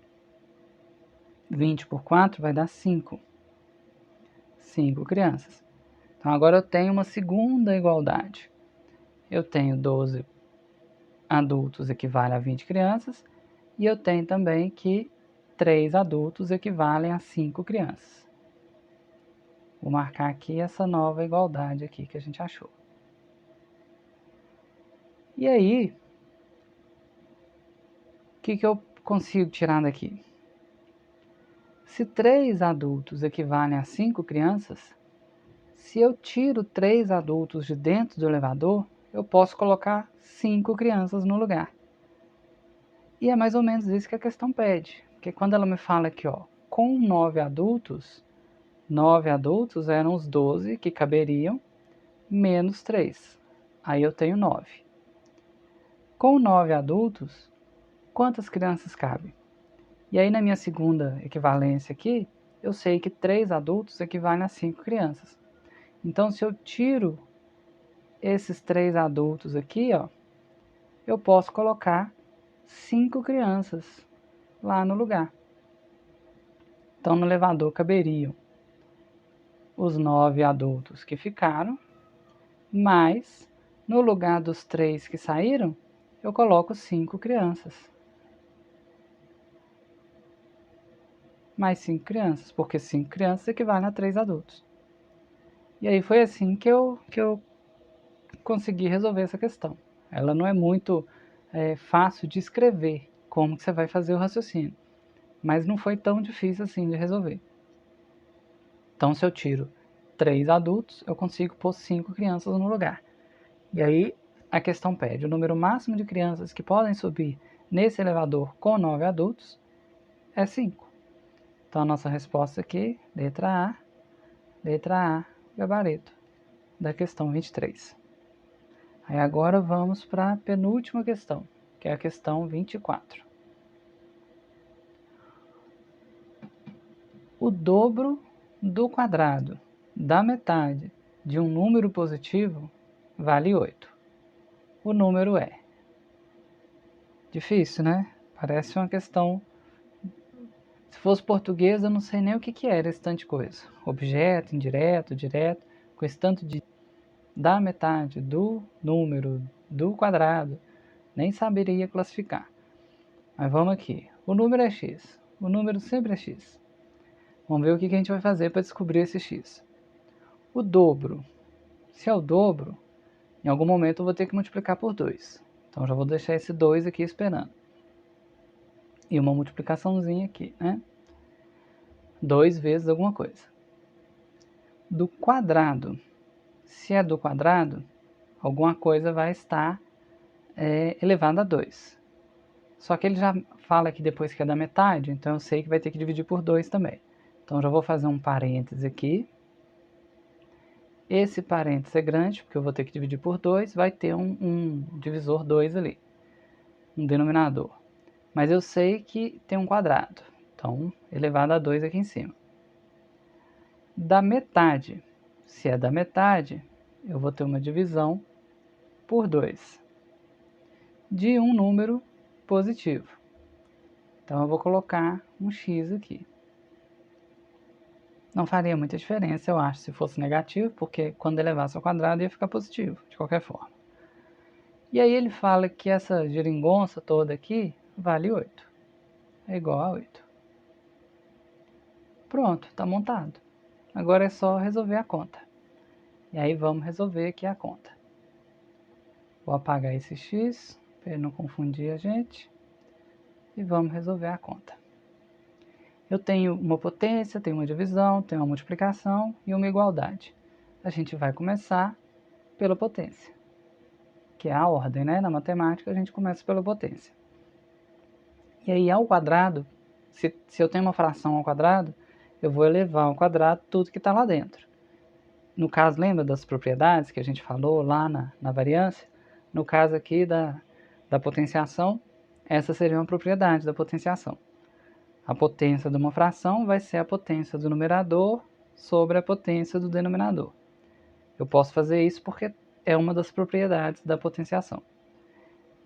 20 por 4 vai dar 5. 5 crianças. Então agora eu tenho uma segunda igualdade. Eu tenho 12 adultos equivale a 20 crianças, e eu tenho também que 3 adultos equivalem a 5 crianças. Vou marcar aqui essa nova igualdade aqui que a gente achou. E aí, o que eu consigo tirar daqui? Se 3 adultos equivalem a 5 crianças, se eu tiro 3 adultos de dentro do elevador, eu posso colocar 5 crianças no lugar. E é mais ou menos isso que a questão pede. Porque quando ela me fala aqui, ó, com 9 adultos eram os 12 que caberiam, menos 3. Aí eu tenho 9. Com 9 adultos, quantas crianças cabem? E aí na minha segunda equivalência aqui, eu sei que 3 adultos equivalem a 5 crianças. Então se eu tiro esses 3 adultos aqui, ó, eu posso colocar 5 crianças lá no lugar. Então no elevador caberiam os 9 adultos que ficaram, mas no lugar dos 3 que saíram, eu coloco 5 crianças. Mais 5 crianças, porque 5 crianças equivalem a 3 adultos. E aí foi assim que eu consegui resolver essa questão. Ela não é muito fácil de escrever como que você vai fazer o raciocínio, mas não foi tão difícil assim de resolver. Então se eu tiro 3 adultos, eu consigo pôr 5 crianças no lugar. E aí a questão pede o número máximo de crianças que podem subir nesse elevador com 9 adultos é 5. Então a nossa resposta aqui, letra A, gabarito da questão 23. Aí agora vamos para a penúltima questão, que é a questão 24. O dobro do quadrado da metade de um número positivo vale 8. O número é... Difícil, né? Parece uma questão... Se fosse português, eu não sei nem o que era esse tanto de coisa. Objeto, indireto, direto, com esse tanto de... da metade do número do quadrado, nem saberia classificar. Mas vamos aqui. O número é x. O número sempre é x. Vamos ver o que a gente vai fazer para descobrir esse x. O dobro. Se é o dobro, em algum momento eu vou ter que multiplicar por 2. Então já vou deixar esse 2 aqui esperando. E uma multiplicaçãozinha aqui, né? 2 vezes alguma coisa. Do quadrado. Se é do quadrado, alguma coisa vai estar elevada a 2. Só que ele já fala aqui depois que é da metade, então eu sei que vai ter que dividir por 2 também. Então já vou fazer um parêntese aqui. Esse parênteses é grande, porque eu vou ter que dividir por 2, vai ter um divisor 2 ali, um denominador. Mas eu sei que tem um quadrado, então elevado a 2 aqui em cima. Da metade, se é da metade, eu vou ter uma divisão por 2 de um número positivo. Então eu vou colocar um x aqui. Não faria muita diferença, eu acho, se fosse negativo, porque quando elevasse ao quadrado ia ficar positivo, de qualquer forma. E aí ele fala que essa geringonça toda aqui vale 8. É igual a 8. Pronto, está montado. Agora é só resolver a conta. E aí vamos resolver aqui a conta. Vou apagar esse x, para ele não confundir a gente. E vamos resolver a conta. Eu tenho uma potência, tenho uma divisão, tenho uma multiplicação e uma igualdade. A gente vai começar pela potência, que é a ordem, né? Na matemática a gente começa pela potência. E aí ao quadrado, se eu tenho uma fração ao quadrado, eu vou elevar ao quadrado tudo que está lá dentro. No caso, lembra das propriedades que a gente falou lá na variância? No caso aqui da potenciação, essa seria uma propriedade da potenciação. A potência de uma fração vai ser a potência do numerador sobre a potência do denominador. Eu posso fazer isso porque é uma das propriedades da potenciação.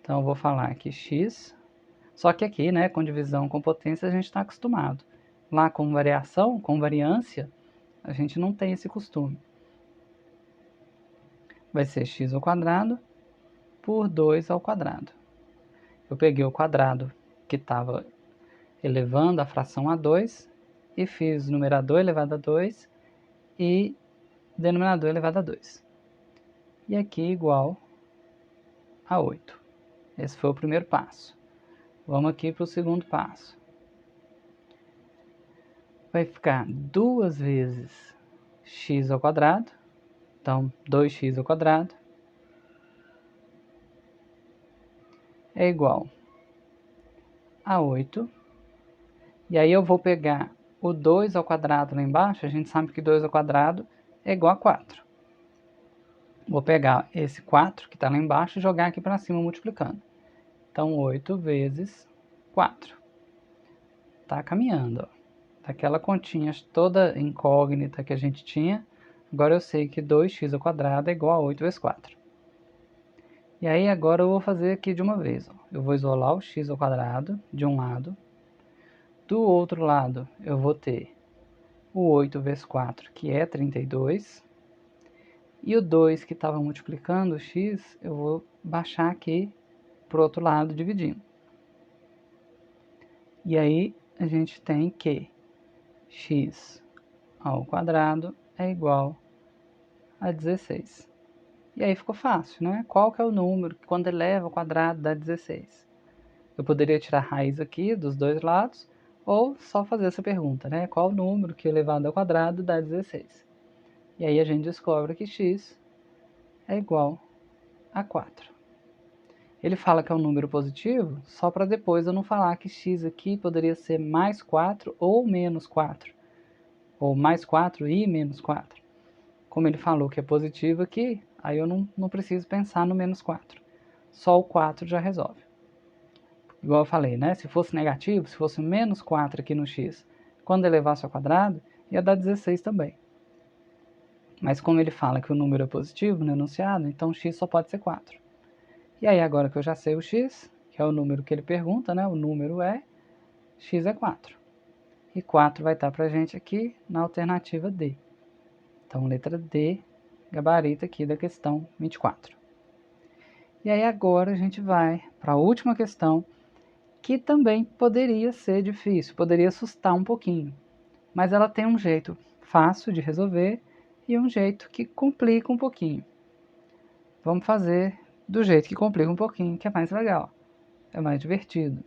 Então eu vou falar aqui x, só que aqui, né, com divisão com potência a gente está acostumado. Lá com variação, com variância, a gente não tem esse costume. vai ser x ao quadrado por 2 ao quadrado. Eu peguei o quadrado que estava elevando a fração a 2 e fiz numerador elevado a 2 e denominador elevado a 2. E aqui igual a 8. Esse foi o primeiro passo. Vamos aqui para o segundo passo. Vai ficar 2 vezes x ao quadrado, então 2x ao quadrado, é igual a 8. E aí eu vou pegar o 2 ao quadrado lá embaixo, a gente sabe que 2 ao quadrado é igual a 4. Vou pegar esse 4 que está lá embaixo e jogar aqui para cima multiplicando. Então 8 vezes 4. Tá caminhando, ó. Daquela continha toda incógnita que a gente tinha, agora eu sei que 2x ao quadrado é igual a 8 vezes 4. E aí agora eu vou fazer aqui de uma vez, ó. Eu vou isolar o x ao quadrado de um lado. Do outro lado eu vou ter o 8 vezes 4, que é 32. E o 2 que estava multiplicando o x, eu vou baixar aqui para o outro lado dividindo. E aí a gente tem que x ao quadrado é igual a 16. E aí ficou fácil, né? Qual que é o número que quando eleva ao quadrado dá 16? Eu poderia tirar a raiz aqui dos dois lados, ou só fazer essa pergunta, né? Qual o número que elevado ao quadrado dá 16? E aí a gente descobre que x é igual a 4. Ele fala que é um número positivo, só para depois eu não falar que x aqui poderia ser mais 4 ou menos 4, ou mais 4 e menos 4. Como ele falou que é positivo aqui, aí eu não preciso pensar no menos 4. Só o 4 já resolve. Igual eu falei, né? Se fosse negativo, se fosse menos 4 aqui no x, quando elevasse ao quadrado, ia dar 16 também. Mas como ele fala que o número é positivo no enunciado, então x só pode ser 4. E aí agora que eu já sei o x, que é o número que ele pergunta, né? O número é x é 4. E 4 vai estar para a gente aqui na alternativa D. Então, letra D, gabarito aqui da questão 24. E aí agora a gente vai para a última questão, que também poderia ser difícil, poderia assustar um pouquinho. Mas ela tem um jeito fácil de resolver e um jeito que complica um pouquinho. Vamos fazer do jeito que complica um pouquinho, que é mais legal, é mais divertido.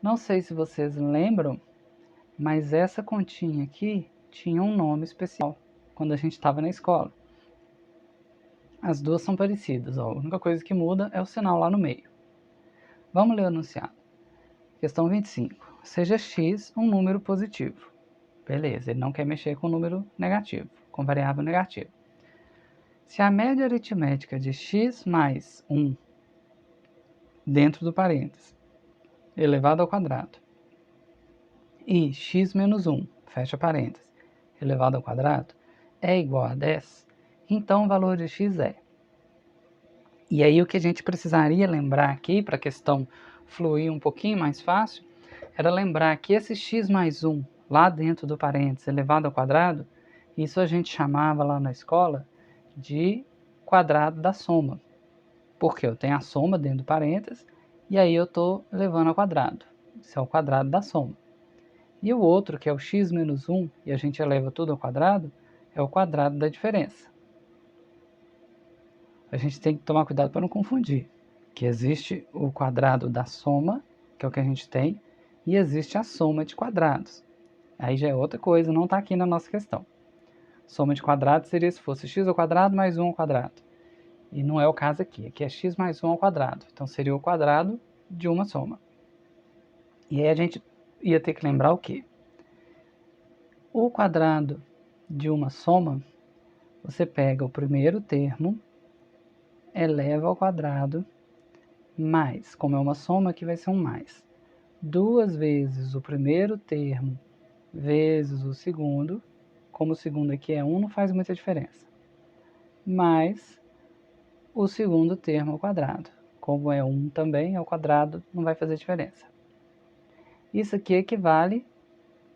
Não sei se vocês lembram, mas essa continha aqui tinha um nome especial quando a gente estava na escola. As duas são parecidas, ó. A única coisa que muda é o sinal lá no meio. Vamos ler o enunciado. Questão 25. Seja x um número positivo. Beleza, ele não quer mexer com número negativo, com variável negativa. Se a média aritmética de x mais 1 dentro do parênteses elevado ao quadrado e x menos 1, fecha parênteses, elevado ao quadrado, é igual a 10, então o valor de x é. E aí o que a gente precisaria lembrar aqui, para a questão fluir um pouquinho mais fácil, era lembrar que esse x mais 1, lá dentro do parênteses elevado ao quadrado, isso a gente chamava lá na escola de quadrado da soma. Porque eu tenho a soma dentro do parênteses, e aí eu estou levando ao quadrado. Isso é o quadrado da soma. E o outro, que é o x menos 1, e a gente eleva tudo ao quadrado, é o quadrado da diferença. A gente tem que tomar cuidado para não confundir, que existe o quadrado da soma, que é o que a gente tem, e existe a soma de quadrados. Aí já é outra coisa, não está aqui na nossa questão. Soma de quadrados seria se fosse x ao quadrado mais 1 ao quadrado. E não é o caso aqui, aqui é x mais 1 ao quadrado. Então seria o quadrado de uma soma. E aí a gente ia ter que lembrar o quê? O quadrado de uma soma, você pega o primeiro termo, eleva ao quadrado, mais, como é uma soma, aqui vai ser um mais. 2 vezes o primeiro termo vezes o segundo, como o segundo aqui é 1, não faz muita diferença. Mais o segundo termo ao quadrado. Como é 1 também, ao quadrado, não vai fazer diferença. Isso aqui equivale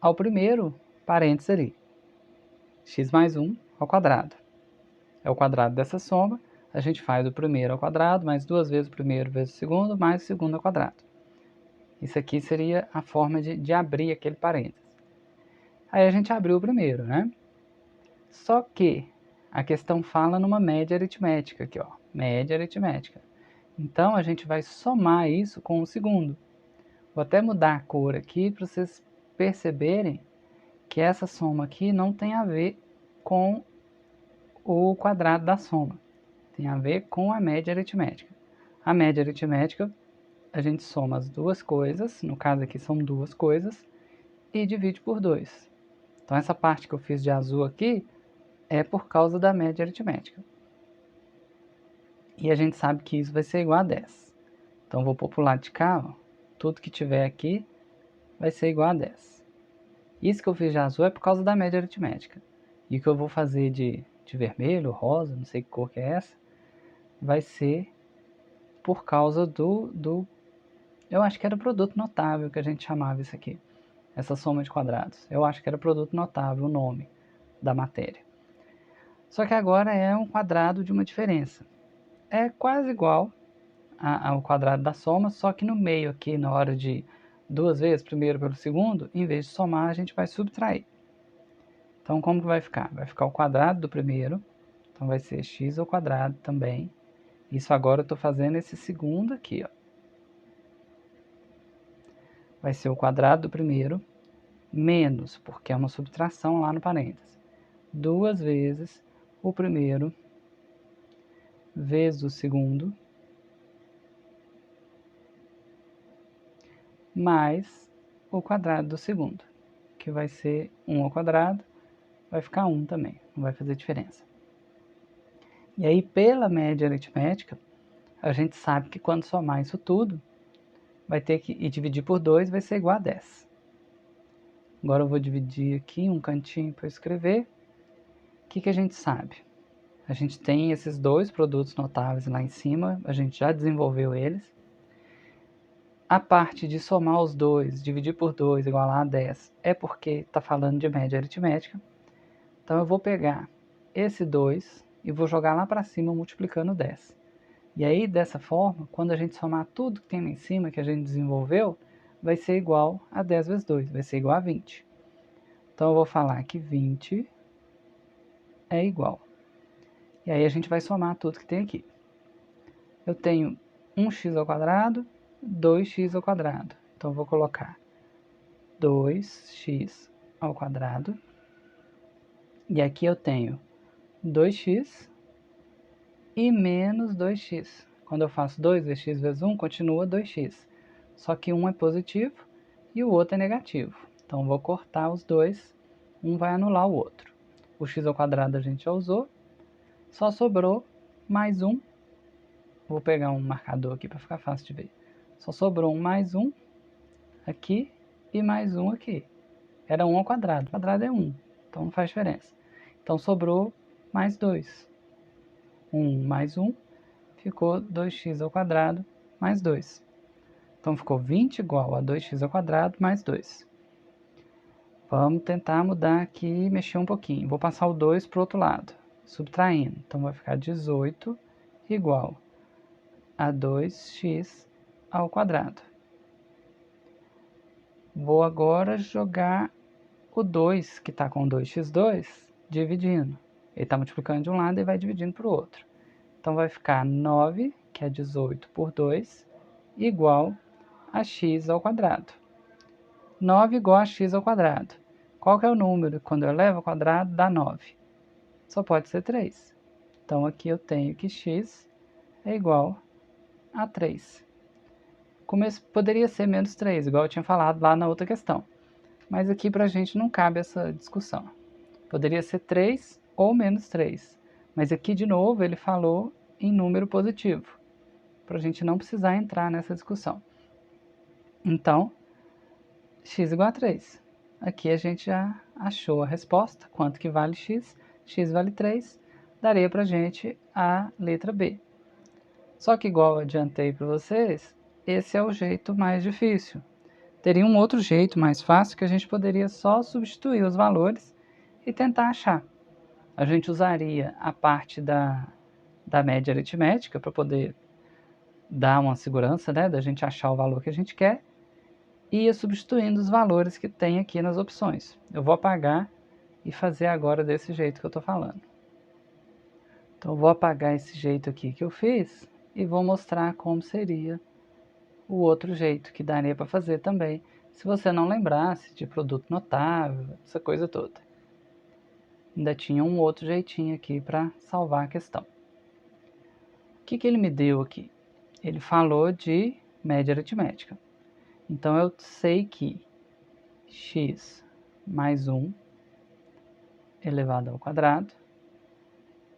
ao primeiro parênteses ali. X mais 1 ao quadrado. é o quadrado dessa soma, a gente faz o primeiro ao quadrado, mais 2 vezes o primeiro vezes o segundo, mais o segundo ao quadrado. Isso aqui seria a forma de abrir aquele parênteses. Aí a gente abriu o primeiro, né? Só que a questão fala numa média aritmética aqui, ó, média aritmética. Então a gente vai somar isso com o segundo. Vou até mudar a cor aqui para vocês perceberem que essa soma aqui não tem a ver com o quadrado da soma. Tem a ver com a média aritmética. A média aritmética, a gente soma as duas coisas, no caso aqui são duas coisas, e divide por 2. Então essa parte que eu fiz de azul aqui é por causa da média aritmética. E a gente sabe que isso vai ser igual a 10. Então vou pôr para o lado de cá, ó, tudo que tiver aqui vai ser igual a 10. Isso que eu fiz de azul é por causa da média aritmética. E o que eu vou fazer de vermelho, rosa, não sei que cor que é essa, vai ser por causa eu acho que era produto notável que a gente chamava isso aqui. Essa soma de quadrados. Eu acho que era produto notável o nome da matéria. Só que agora é um quadrado de uma diferença. É quase igual ao quadrado da soma, só que no meio aqui, na hora de 2 vezes primeiro pelo segundo, em vez de somar, a gente vai subtrair. Então, como que vai ficar? Vai ficar o quadrado do primeiro, então vai ser x ao quadrado também. Isso agora eu estou fazendo esse segundo aqui, ó. Vai ser o quadrado do primeiro, menos, porque é uma subtração lá no parênteses, 2 vezes o primeiro vezes o segundo, mais o quadrado do segundo, que vai ser 1 ao quadrado, vai ficar 1 também, não vai fazer diferença. E aí, pela média aritmética, a gente sabe que quando somar isso tudo, vai ter que dividir por 2, vai ser igual a 10. Agora eu vou dividir aqui um cantinho para escrever. O que a gente sabe? A gente tem esses dois produtos notáveis lá em cima, a gente já desenvolveu eles. A parte de somar os dois, dividir por 2 igual a 10, é porque está falando de média aritmética. Então eu vou pegar esse 2 e vou jogar lá para cima multiplicando 10. E aí, dessa forma, quando a gente somar tudo que tem lá em cima, que a gente desenvolveu, vai ser igual a 10 vezes 2, vai ser igual a 20. Então eu vou falar que 20 é igual. E aí a gente vai somar tudo que tem aqui. Eu tenho 1x ao quadrado, 2x ao quadrado. Então eu vou colocar 2x ao quadrado. E aqui eu tenho 2x e menos 2x. Quando eu faço 2 vezes x vezes 1, continua 2x. Só que um é positivo e o outro é negativo. Então eu vou cortar os dois, um vai anular o outro. O x ao quadrado a gente já usou, só sobrou mais um. Vou pegar um marcador aqui para ficar fácil de ver. Só sobrou um mais um aqui e mais um aqui. Era 1 ao quadrado. O quadrado é 1, então não faz diferença. Então sobrou mais 2. 1 mais 1 ficou 2x ao quadrado mais 2. Então ficou 20 igual a 2x ao quadrado mais 2. Vamos tentar mudar aqui e mexer um pouquinho. Vou passar o 2 para o outro lado, subtraindo. Então vai ficar 18 igual a 2x ao quadrado. Vou agora jogar o 2, que está com 2x2, dividindo. Ele está multiplicando de um lado e vai dividindo para o outro. Então vai ficar 9, que é 18 por 2, igual a x ao quadrado. 9 igual a x ao quadrado. Qual que é o número? Quando eu elevo ao quadrado, dá 9. Só pode ser 3. Então aqui eu tenho que x é igual a 3. Poderia ser menos 3, igual eu tinha falado lá na outra questão. Mas aqui para a gente não cabe essa discussão. Poderia ser 3 ou menos 3. Mas aqui, de novo, ele falou em número positivo, para a gente não precisar entrar nessa discussão. Então, x igual a 3. Aqui a gente já achou a resposta, quanto que vale x. X vale 3, daria para a gente a letra B. Só que, igual eu adiantei para vocês, esse é o jeito mais difícil. Teria um outro jeito mais fácil que a gente poderia só substituir os valores e tentar achar. a gente usaria a parte da média aritmética para poder dar uma segurança, né, da gente achar o valor que a gente quer, e ia substituindo os valores que tem aqui nas opções. Eu vou apagar e fazer agora desse jeito que eu estou falando. Então eu vou apagar esse jeito aqui que eu fiz e vou mostrar como seria o outro jeito que daria para fazer também, se você não lembrasse de produto notável, essa coisa toda. Ainda tinha um outro jeitinho aqui para salvar a questão. O que ele me deu aqui? Ele falou de média aritmética. Então eu sei que x mais 1 elevado ao quadrado,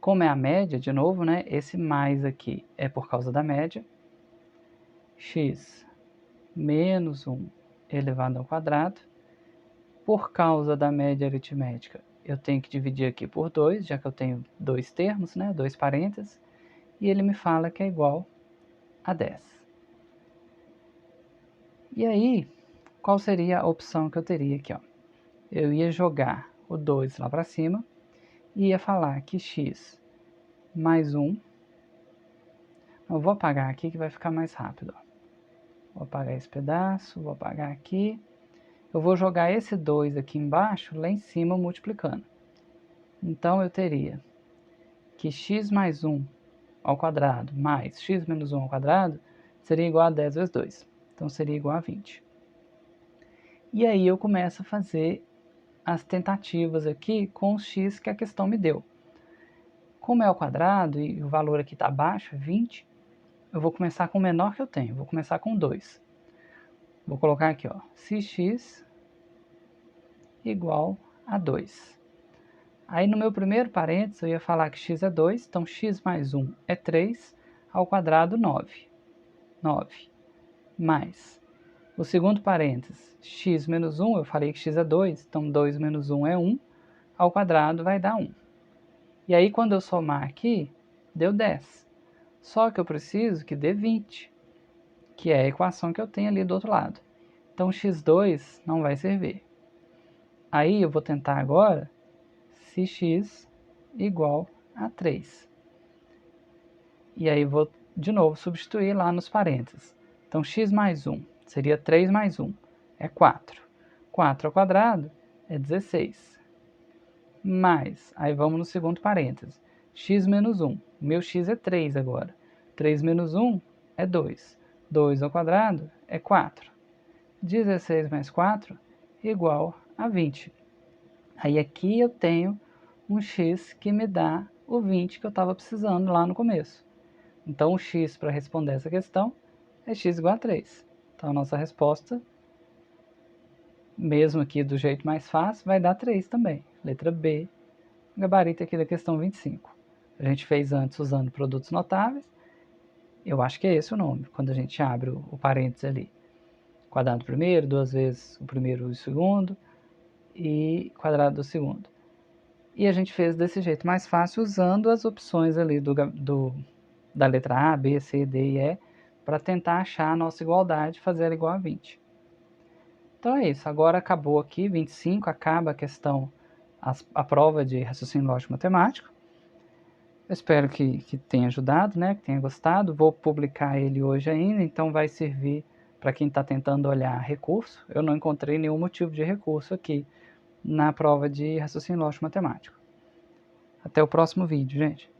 como é a média, de novo, né? Esse mais aqui é por causa da média, x menos 1 elevado ao quadrado, por causa da média aritmética, eu tenho que dividir aqui por 2, já que eu tenho dois termos, né? Dois parênteses, e ele me fala que é igual a 10. E aí, qual seria a opção que eu teria aqui, ó? Eu ia jogar o 2 lá para cima e ia falar que x mais 1... Eu vou apagar aqui que vai ficar mais rápido, ó. Vou apagar esse pedaço, vou apagar aqui. Eu vou jogar esse 2 aqui embaixo, lá em cima, multiplicando. Então, eu teria que x mais 1 ao quadrado mais x menos 1 ao quadrado seria igual a 10 vezes 2. Então, seria igual a 20. E aí, eu começo a fazer as tentativas aqui com os x que a questão me deu. Como é ao quadrado e o valor aqui está baixo, 20, eu vou começar com o menor que eu tenho. Vou começar com 2. Vou colocar aqui, ó, se x igual a 2. Aí no meu primeiro parênteses eu ia falar que x é 2, então x mais 1 é 3, ao quadrado 9. 9. Mais o segundo parênteses, x menos 1, eu falei que x é 2, então 2 menos 1 é 1, ao quadrado vai dar 1. E aí quando eu somar aqui, deu 10. Só que eu preciso que dê 20, que é a equação que eu tenho ali do outro lado. Então x2 não vai servir. Aí eu vou tentar agora se x igual a 3. E aí vou de novo substituir lá nos parênteses. Então x mais 1 seria 3 mais 1, é 4. 4 ao quadrado é 16. Mais, aí vamos no segundo parênteses, x menos 1. Meu x é 3 agora. 3 menos 1 é 2. 2 ao quadrado é 4. 16 mais 4 igual a 20. Aí aqui eu tenho um x que me dá o 20 que eu estava precisando lá no começo. Então o x para responder essa questão é x igual a 3. Então a nossa resposta, mesmo aqui do jeito mais fácil, vai dar 3 também. Letra B, gabarito aqui da questão 25. A gente fez antes usando produtos notáveis. Eu acho que é esse o nome, quando a gente abre o parênteses ali. Quadrado do primeiro, duas vezes o primeiro e o segundo, e quadrado do segundo. E a gente fez desse jeito mais fácil, usando as opções ali da letra A, B, C, D e E, para tentar achar a nossa igualdade, fazer ela igual a 20. Então é isso, agora acabou aqui, 25, acaba a questão, a prova de raciocínio lógico matemático. Eu espero que tenha ajudado, né, que tenha gostado. Vou publicar ele hoje ainda, então vai servir para quem está tentando olhar recurso. Eu não encontrei nenhum motivo de recurso aqui na prova de raciocínio lógico matemático. Até o próximo vídeo, gente.